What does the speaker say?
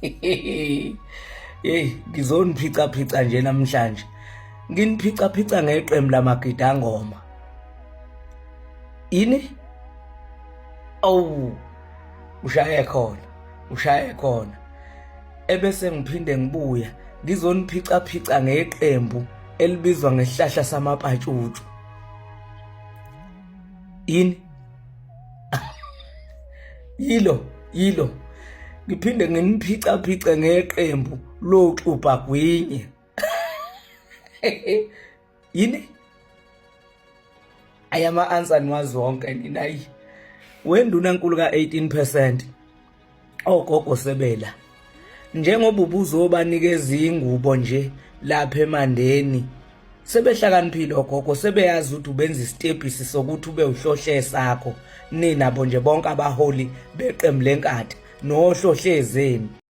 Hey, ngizoniphica nje namhlanje. Nginiphica ngeqembu lamagidangoma. Yini? Awu, ushaye khona. Ebese ngiphinde ngibuya ngizoniphica ngeqembu elibizwa ngesihlahla samapatshuthu. Yini? Yilo. Ngiphinde nginiphica ngeqembu loxuba gwinye. Yini? Ayama answer niwazi wonke nina yi. Wendunankulu ka 18%. Ogogo sebela. Njengoba ubuzobanikeza ingubo nje lapha eMandeni. Sebehlakaniphile ogogo, sebeyazi ukuthi ubenza isitebhisi sokuthi ube uhlohle sakho. Nina bo nje bonke abaholi beqembu lenkatha nohlohlezeni.